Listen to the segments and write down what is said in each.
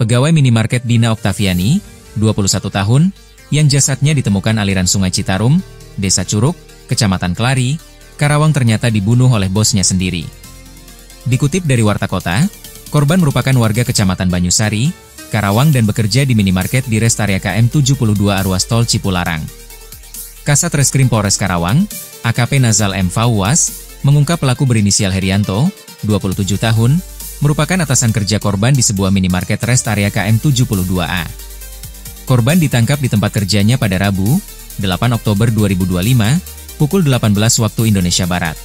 pegawai minimarket Dina Oktaviani, 21 tahun, yang jasadnya ditemukan aliran Sungai Citarum, Desa Curug, Kecamatan Kelari, Karawang ternyata dibunuh oleh bosnya sendiri. Dikutip dari Warta Kota, korban merupakan warga Kecamatan Banyusari, Karawang dan bekerja di minimarket di rest area KM 72 Ruas Tol Cipularang. Kasat Reskrim Polres Karawang, AKP Nazal M. Fauwas, mengungkap pelaku berinisial Herianto, 27 tahun, merupakan atasan kerja korban di sebuah minimarket rest area KM 72A. Korban ditangkap di tempat kerjanya pada Rabu, 8 Oktober 2025, pukul 18 waktu Indonesia Barat.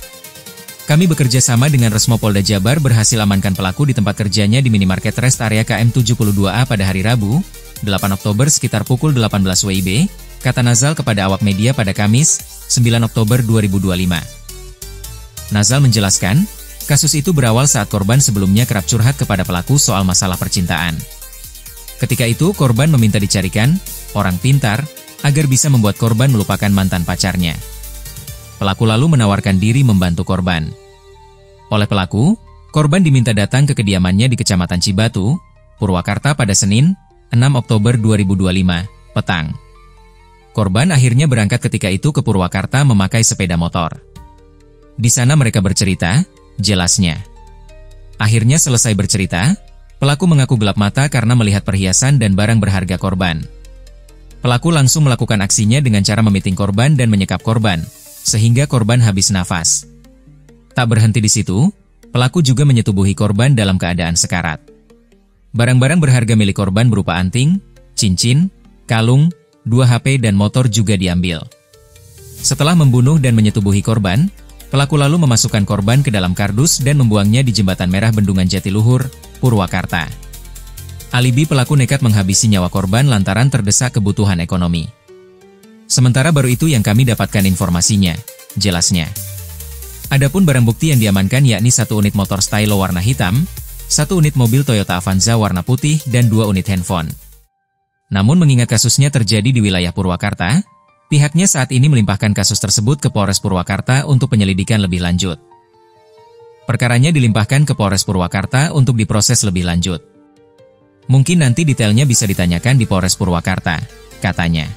Kami bekerja sama dengan Resmo Polda Jabar berhasil amankan pelaku di tempat kerjanya di minimarket rest area KM 72A pada hari Rabu, 8 Oktober sekitar pukul 18 WIB, kata Nazal kepada awak media pada Kamis, 9 Oktober 2025. Nazal menjelaskan, kasus itu berawal saat korban sebelumnya kerap curhat kepada pelaku soal masalah percintaan. Ketika itu, korban meminta dicarikan orang pintar agar bisa membuat korban melupakan mantan pacarnya. Pelaku lalu menawarkan diri membantu korban. Oleh pelaku, korban diminta datang ke kediamannya di Kecamatan Cibatu, Purwakarta pada Senin, 6 Oktober 2025, petang. Korban akhirnya berangkat ketika itu ke Purwakarta memakai sepeda motor. Di sana mereka bercerita, jelasnya. Akhirnya selesai bercerita, pelaku mengaku gelap mata karena melihat perhiasan dan barang berharga korban. Pelaku langsung melakukan aksinya dengan cara memiting korban dan menyekap korban, sehingga korban habis nafas. Tak berhenti di situ, pelaku juga menyetubuhi korban dalam keadaan sekarat. Barang-barang berharga milik korban berupa anting, cincin, kalung, 2 HP dan motor juga diambil. Setelah membunuh dan menyetubuhi korban, pelaku lalu memasukkan korban ke dalam kardus dan membuangnya di Jembatan Merah Bendungan Jatiluhur, Purwakarta. Alibi pelaku nekat menghabisi nyawa korban lantaran terdesak kebutuhan ekonomi. Sementara baru itu yang kami dapatkan informasinya, jelasnya. Adapun barang bukti yang diamankan yakni 1 unit motor stylo warna hitam, 1 unit mobil Toyota Avanza warna putih dan 2 unit handphone. Namun mengingat kasusnya terjadi di wilayah Purwakarta, pihaknya saat ini melimpahkan kasus tersebut ke Polres Purwakarta untuk penyelidikan lebih lanjut. Perkaranya dilimpahkan ke Polres Purwakarta untuk diproses lebih lanjut. Mungkin nanti detailnya bisa ditanyakan di Polres Purwakarta, katanya.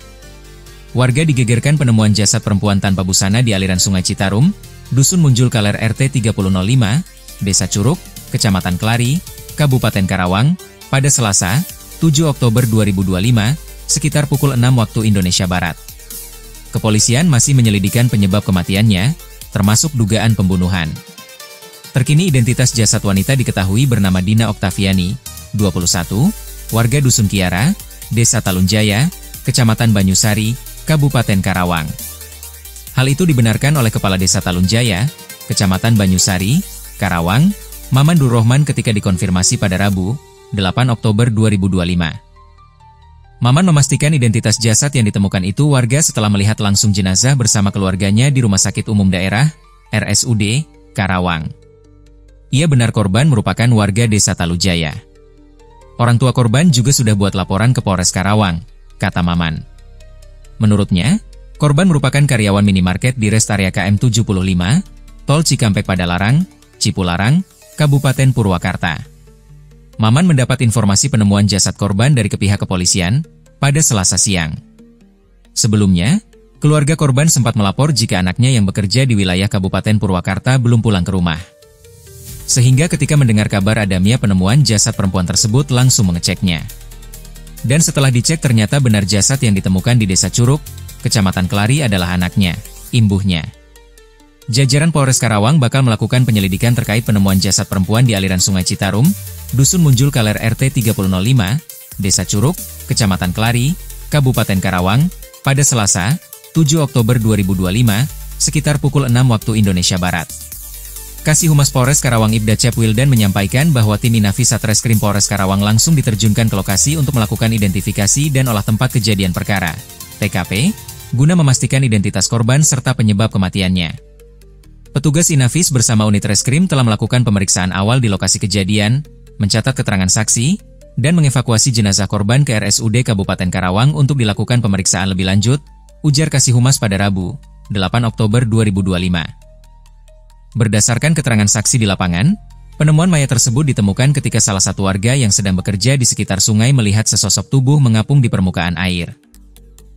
Warga digegerkan penemuan jasad perempuan tanpa busana di aliran Sungai Citarum, Dusun Munjul Kaler RT 3005, Desa Curug, Kecamatan Kelari, Kabupaten Karawang, pada Selasa, 7 Oktober 2025, sekitar pukul 6 waktu Indonesia Barat. Kepolisian masih menyelidikkan penyebab kematiannya, termasuk dugaan pembunuhan. Terkini identitas jasad wanita diketahui bernama Dina Oktaviani, 21, warga Dusun Kiara, Desa Talunjaya, Kecamatan Banyusari, Kabupaten Karawang. Hal itu dibenarkan oleh Kepala Desa Talunjaya, Kecamatan Banyusari, Karawang, Maman Durrohman ketika dikonfirmasi pada Rabu, 8 Oktober 2025. Maman memastikan identitas jasad yang ditemukan itu warga setelah melihat langsung jenazah bersama keluarganya di Rumah Sakit Umum Daerah, RSUD, Karawang. Ia benar korban merupakan warga Desa Talunjaya. Orang tua korban juga sudah buat laporan ke Polres Karawang, kata Maman. Menurutnya, korban merupakan karyawan minimarket di rest area KM 75, Tol Cikampek Padalarang, Cipularang, Kabupaten Purwakarta. Maman mendapat informasi penemuan jasad korban dari pihak kepolisian pada Selasa siang. Sebelumnya, keluarga korban sempat melapor jika anaknya yang bekerja di wilayah Kabupaten Purwakarta belum pulang ke rumah. Sehingga ketika mendengar kabar adanya penemuan jasad perempuan tersebut langsung mengeceknya. Dan setelah dicek ternyata benar jasad yang ditemukan di Desa Curug, Kecamatan Kelari adalah anaknya, imbuhnya. Jajaran Polres Karawang bakal melakukan penyelidikan terkait penemuan jasad perempuan di aliran Sungai Citarum, Dusun Munjul Kaler RT 3005, Desa Curug, Kecamatan Kelari, Kabupaten Karawang, pada Selasa, 7 Oktober 2025, sekitar pukul 6 waktu Indonesia Barat. Kasih Humas Polres Karawang Ibda Cep Wildan menyampaikan bahwa tim Inafis Satreskrim Polres Karawang langsung diterjunkan ke lokasi untuk melakukan identifikasi dan olah tempat kejadian perkara, TKP, guna memastikan identitas korban serta penyebab kematiannya. Petugas Inafis bersama unit reskrim telah melakukan pemeriksaan awal di lokasi kejadian, mencatat keterangan saksi, dan mengevakuasi jenazah korban ke RSUD Kabupaten Karawang untuk dilakukan pemeriksaan lebih lanjut, ujar Kasih Humas pada Rabu, 8 Oktober 2025. Berdasarkan keterangan saksi di lapangan, Penemuan mayat tersebut ditemukan ketika salah satu warga yang sedang bekerja di sekitar sungai melihat sesosok tubuh mengapung di permukaan air.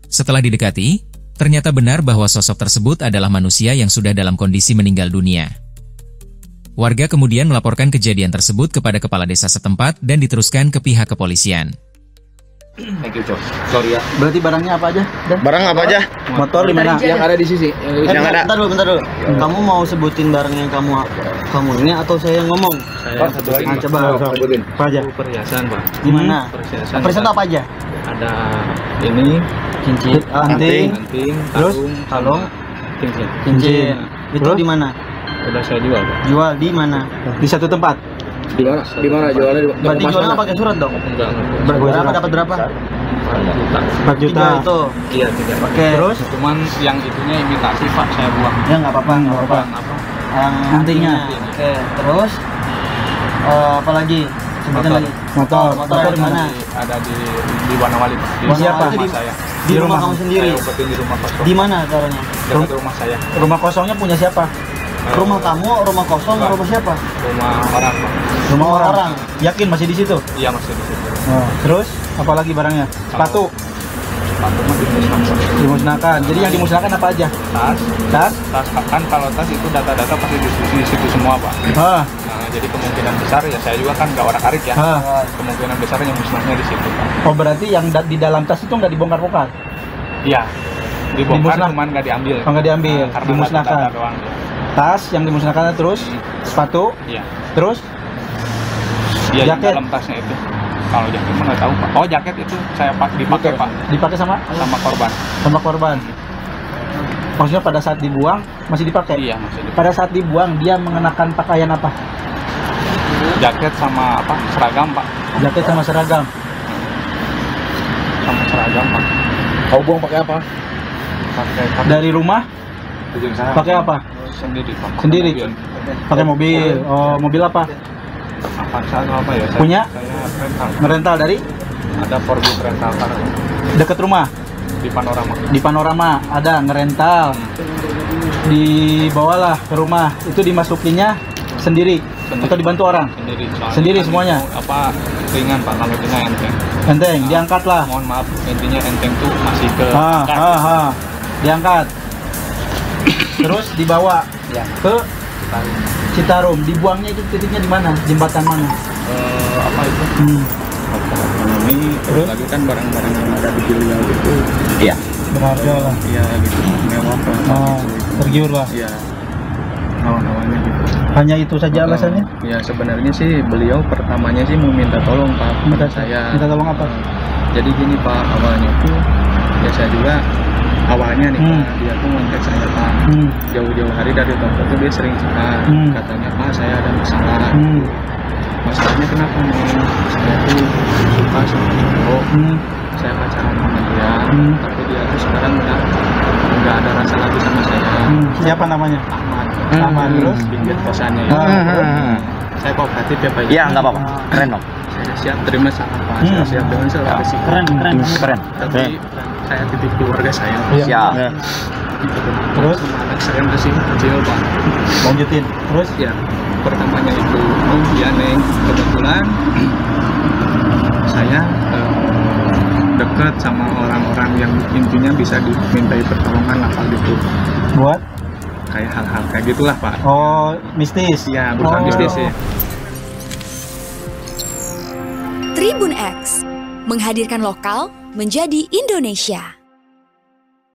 Setelah didekati, ternyata benar bahwa sosok tersebut adalah manusia yang sudah dalam kondisi meninggal dunia. Warga kemudian melaporkan kejadian tersebut kepada kepala desa setempat dan diteruskan ke pihak kepolisian. Thank you, Cok. Sorry ya. Berarti barangnya apa aja? Barang apa aja? Motor di mana? Yang ada di sisi. Yang ada. Bentar dulu. Kamu mau sebutin barang yang kamu ini atau saya yang ngomong? Saya satu lagi. Coba sebutin. Apa aja? Perhiasan, Pak. Di mana? Perhiasan apa aja? ada ini Cincin, anting, terus kalung, cincin. Itu di mana? udah saya jual, Pak. Jual di mana? Di satu tempat. Di mana? Di mana jualnya? Berarti jualnya pakai surat dong? Enggak. Berapa dapat berapa? 4 juta. 4 juta itu. Iya, 3. Oke. Terus? Cuman yang itunya imitasi, Pak, saya buang. Ya nggak apa-apa. Yang antingnya. Oke. Terus? Apa lagi? Sebutin lagi. Motor di mana? Ada di Wanawali, Pak. Di Siapa? rumah saya. Di rumah kamu sendiri. Saya umpetin di rumah kosong. Di mana caranya? Dekat rumah saya. Rumah kosongnya punya siapa? Rumah kamu, rumah kosong, rumah siapa? Rumah orang, Pak. Rumah orang. Yakin masih di situ? Iya, masih di situ. Terus apalagi barangnya? Sepatu Sepatu mah dimusnahkan. dimusnahkan. Jadi yang dimusnahkan apa aja? Tas kan, kalau tas itu data-data pasti di situ semua, Pak. Nah, jadi kemungkinan besar ya, saya juga kan nggak orak-arik ya. Kemungkinan besar yang musnahnya di situ, Pak. Oh, berarti yang di dalam tas itu nggak dibongkar-bongkar? Iya, dibongkar Dimusnah. cuman nggak diambil. Oh, nggak diambil, Karena dimusnahkan. data doang. Tas yang dimusnahkan, terus sepatu, Iya. terus Iya, yang Jaket. dalam tasnya itu. Kalau jaket mah nggak tahu, Pak. Oh, jaket itu saya dipakai, Pak, dipakai sama sama korban. Maksudnya pada saat dibuang masih dipakai? Iya, masih dipakai. Pada saat dibuang dia mengenakan pakaian apa? Jaket sama seragam, Pak. Jaket sama seragam. Sama seragam, Pak. Kau buang pakai apa? Pakai Dari rumah pakai apa? sendiri, Pak. Sendiri? Mobil. Pakai mobil. Oh, mobil apa? Avanza atau apa ya? Punya? Saya rental. Ngerental dari Ada Forbit rental car dekat rumah. di Panorama. Di Panorama ada ngerental. Dibawalah ke rumah. Itu dimasukinnya sendiri atau dibantu orang? Soalnya Sendiri kan semuanya? itu, ringan, Pak, namanya enteng. Enteng, diangkat lah. Mohon maaf, intinya enteng tuh masih ke Diangkat. Terus dibawa ke Citarum. Dibuangnya itu titiknya di mana? Jembatan mana? Apa itu? Ekonomi, terus lagi kan barang-barang yang ada di beliau itu. Iya. Berharga lah. Iya, gitu, mewah lah. Tergiur lah. Iya. Awal-awalnya gitu. Hanya itu saja alasannya? Ya sebenarnya sih beliau pertamanya sih mau minta tolong, Pak, kepada saya. Minta tolong apa? Jadi gini, Pak, awalnya tuh ya saya juga awalnya nih, Pak, dia tuh ngontek saya, Pak. Jauh-jauh hari dari toko tuh dia sering curhat. Katanya, Pak, saya ada masalah. Masalahnya kenapa nih? Saya tuh suka sama cowok. Saya pacaran sama dia, tapi dia tuh sekarang udah nggak ada rasa lagi sama saya. Siapa namanya? Ahmad. Terus? Pinggir kosannya ya. Saya kooperatif ya, Pak. Iya, nggak apa-apa. Keren dong. Saya siap terima sama Pak. Saya siap dengan segala resiko. Keren. Tapi saya titip keluarga saya. Siap. Terus? Anak saya masih kecil, Pak. Lanjutin. Terus? Ya, pertamanya itu, ya Neng, kebetulan saya dekat sama orang-orang yang intinya bisa dimintai pertolongan lah, Pak, gitu. Buat? Kayak hal-hal kayak gitulah, Pak. Oh, mistis? Ya, bukan mistis ya. Tribun X menghadirkan lokal menjadi Indonesia.